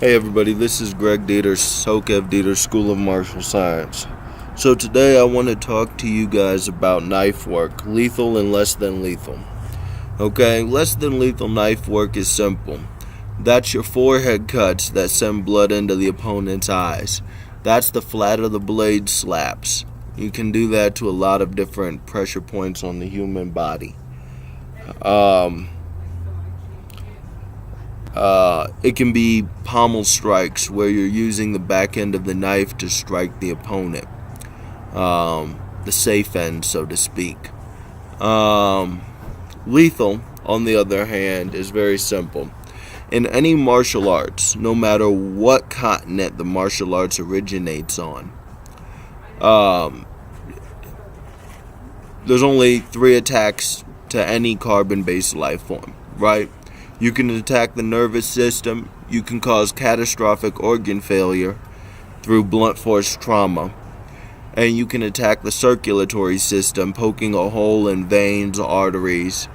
Hey everybody, this is Greg Dieter, Sokev Dieter School of Martial Science. So today I want to talk to you guys about knife work, lethal and less than lethal. Okay, less than lethal knife work is simple. That's your forehead cuts that send blood into the opponent's eyes. That's the flat of the blade slaps. You can do that to a lot of different pressure points on the human body. It can be pommel strikes where you're using the back end of the knife to strike the opponent. The safe end, so to speak. Lethal, on the other hand, is very simple. In any martial arts, no matter what continent the martial arts originates on, there's only 3 attacks to any carbon-based life form, right? You can attack the nervous system. You can cause catastrophic organ failure through blunt force trauma. And you can attack the circulatory system, poking a hole in veins, arteries,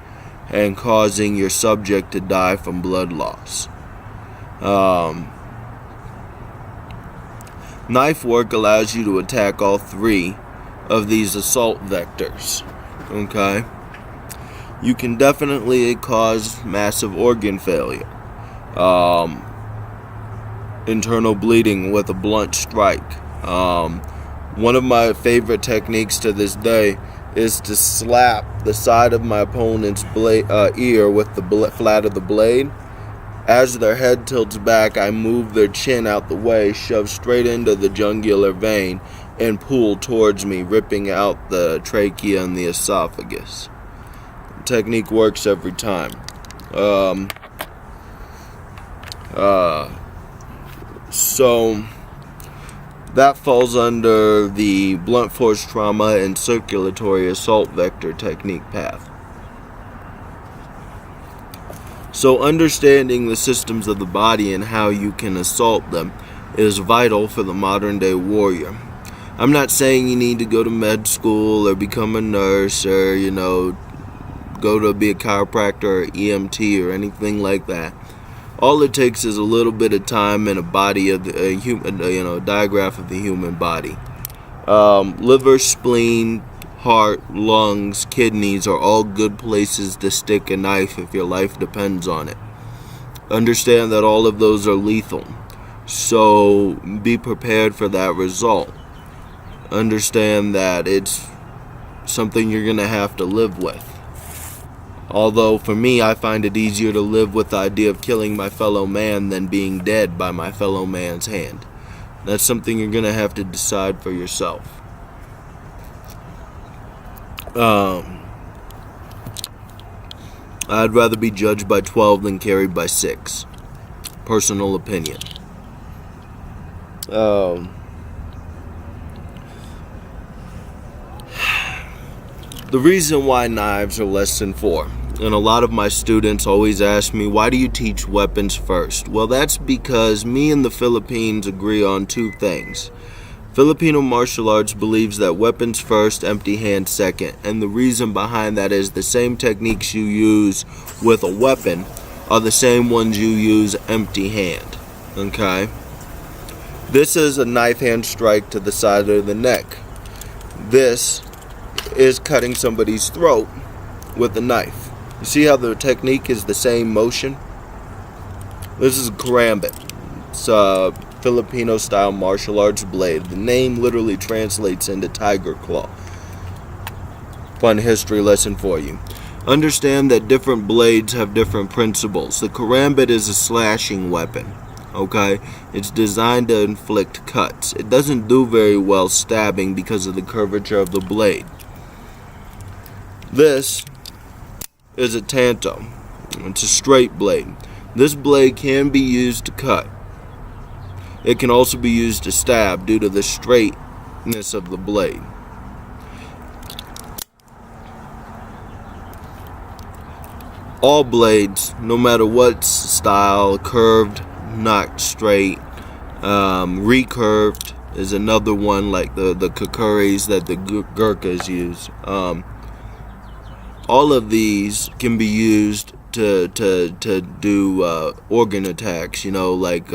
and causing your subject to die from blood loss. Knife work allows you to attack all 3 of these assault vectors. Okay? You can definitely cause massive organ failure, internal bleeding with a blunt strike. One of my favorite techniques to this day is to slap the side of my opponent's ear with the flat of the blade. As their head tilts back, I move their chin out the way, shove straight into the jugular vein, and pull towards me, ripping out the trachea and the esophagus. Technique works every time. So that falls under the blunt force trauma and circulatory assault vector technique path. So understanding the systems of the body and how you can assault them is vital for the modern day warrior. I'm not saying you need to go to med school or become a nurse or, go to be a chiropractor or EMT or anything like that. All it takes is a little bit of time and a body of a diagram of the human body. Liver, spleen, heart, lungs, kidneys are all good places to stick a knife if your life depends on it. Understand that all of those are lethal, so be prepared for that result. Understand that it's something you're going to have to live with. Although, for me, I find it easier to live with the idea of killing my fellow man than being dead by my fellow man's hand. That's something you're going to have to decide for yourself. I'd rather be judged by 12 than carried by 6. Personal opinion. The reason why knives are less than 4, and a lot of my students always ask me, why do you teach weapons first? Well, that's because me and the Philippines agree on 2 things. Filipino martial arts believes that weapons first, empty hand second, and the reason behind that is the same techniques you use with a weapon are the same ones you use empty hand. Okay? This is a knife hand strike to the side of the neck. This is cutting somebody's throat with a knife. You see how the technique is the same motion? This is a karambit. It's a Filipino style martial arts blade. The name literally translates into tiger claw. Fun history lesson for you. Understand that different blades have different principles. The karambit is a slashing weapon. Okay? It's designed to inflict cuts. It doesn't do very well stabbing because of the curvature of the blade. This is a tanto. It's a straight blade. This blade can be used to cut. It can also be used to stab due to the straightness of the blade. All blades, no matter what style, curved, not straight, recurved is another one, like the kakuris that the Gurkhas use. All of these can be used to do organ attacks, like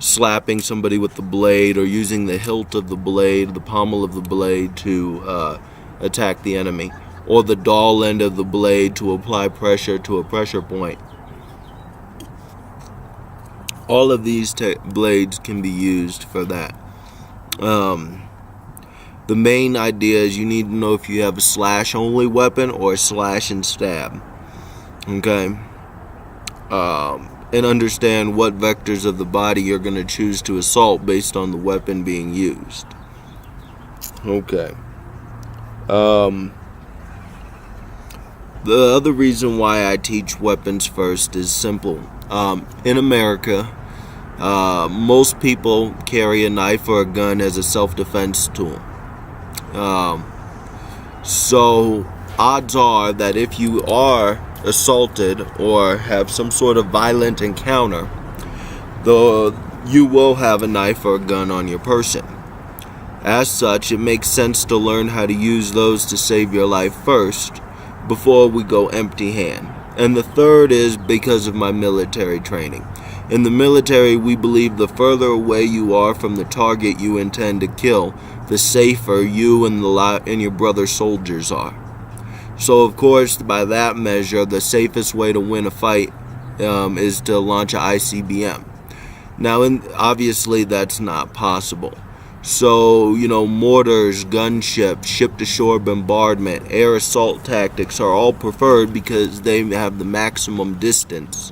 slapping somebody with the blade or using the hilt of the blade, the pommel of the blade to attack the enemy, or the dull end of the blade to apply pressure to a pressure point. All of these blades can be used for that. The main idea is you need to know if you have a slash only weapon or a slash and stab. Okay? And understand what vectors of the body you're going to choose to assault based on the weapon being used. Okay. The other reason why I teach weapons first is simple. In America, most people carry a knife or a gun as a self-defense tool. So odds are that if you are assaulted or have some sort of violent encounter, you will have a knife or a gun on your person. As such, it makes sense to learn how to use those to save your life first before we go empty-hand. And the third is because of my military training. In the military, we believe the further away you are from the target you intend to kill, the safer you and your brother soldiers are. So, of course, by that measure, the safest way to win a fight is to launch an ICBM. Now, obviously, that's not possible. So, mortars, gunships, ship-to-shore bombardment, air assault tactics are all preferred because they have the maximum distance.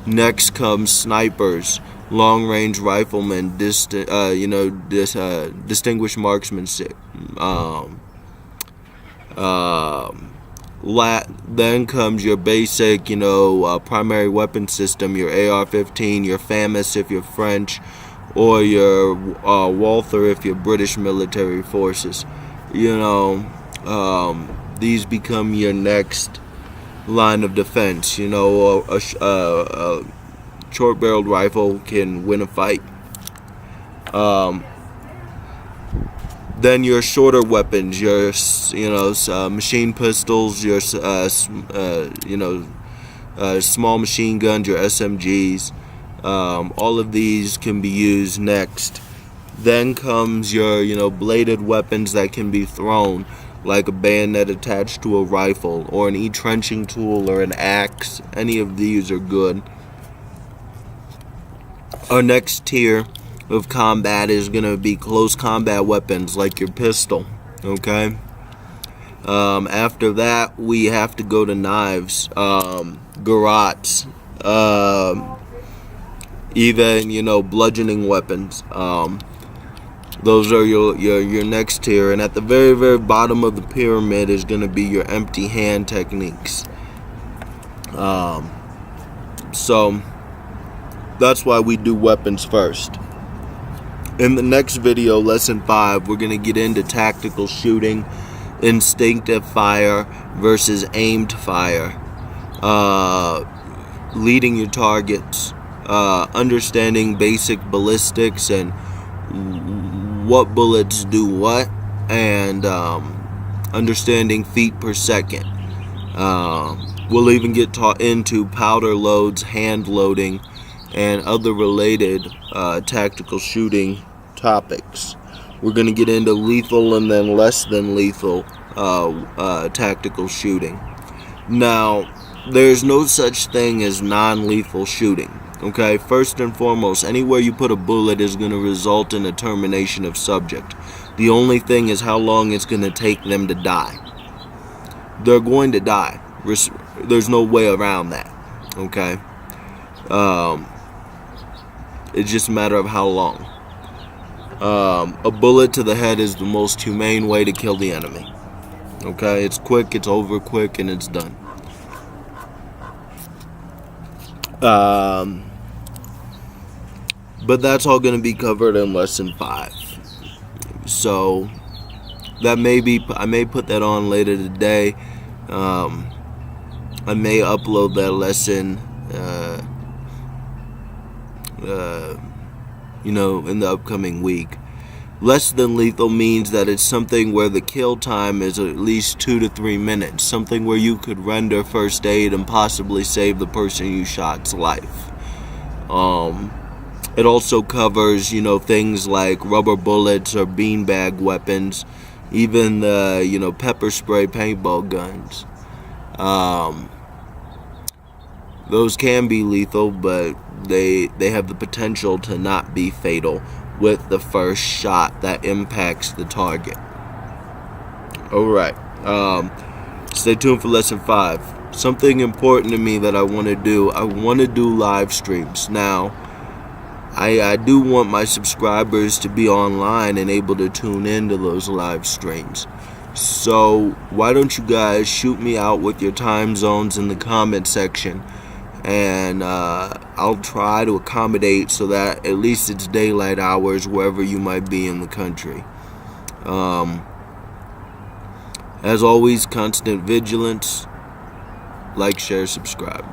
Next comes snipers, long-range riflemen, distinguished marksmanship. Then comes your basic, primary weapon system, your AR-15, your FAMAS if you're French, or your Walther if you're British military forces. These become your next line of defense. A short-barreled rifle can win a fight. Then your shorter weapons, your machine pistols, your small machine guns, your SMGs. All of these can be used next. Then comes your bladed weapons that can be thrown, like a bayonet attached to a rifle, or an entrenching tool, or an axe. Any of these are good. Our next tier of combat is going to be close combat weapons, like your pistol. Okay? After that, we have to go to knives, garrots, even bludgeoning weapons. Those are your next tier, and at the very, very bottom of the pyramid is going to be your empty hand techniques. So that's why we do weapons first. In the next video, lesson 5, we're going to get into tactical shooting, instinctive fire versus aimed fire, leading your targets, understanding basic ballistics and what bullets do what, and understanding feet per second. We'll even get taught into powder loads, hand loading, and other related tactical shooting topics. We're going to get into lethal and then less than lethal tactical shooting. Now, there's no such thing as non-lethal shooting. Okay, first and foremost, anywhere you put a bullet is going to result in a termination of subject. The only thing is how long it's going to take them to die. They're going to die. There's no way around that. Okay? It's just a matter of how long. A bullet to the head is the most humane way to kill the enemy. Okay? It's quick, it's over quick, and it's done. But that's all going to be covered in lesson 5. So I may put that on later today. I may upload that lesson in the upcoming week. Less than lethal means that it's something where the kill time is at least 2 to 3 minutes. Something where you could render first aid and possibly save the person you shot's life. It also covers, things like rubber bullets or beanbag weapons, even the, pepper spray paintball guns. Those can be lethal, but they have the potential to not be fatal with the first shot that impacts the target. Alright, stay tuned for lesson 5. Something important to me that I want to do live streams. Now, I do want my subscribers to be online and able to tune into those live streams. So why don't you guys shoot me out with your time zones in the comment section, and I'll try to accommodate so that at least it's daylight hours wherever you might be in the country. As always, constant vigilance. Like, share, subscribe.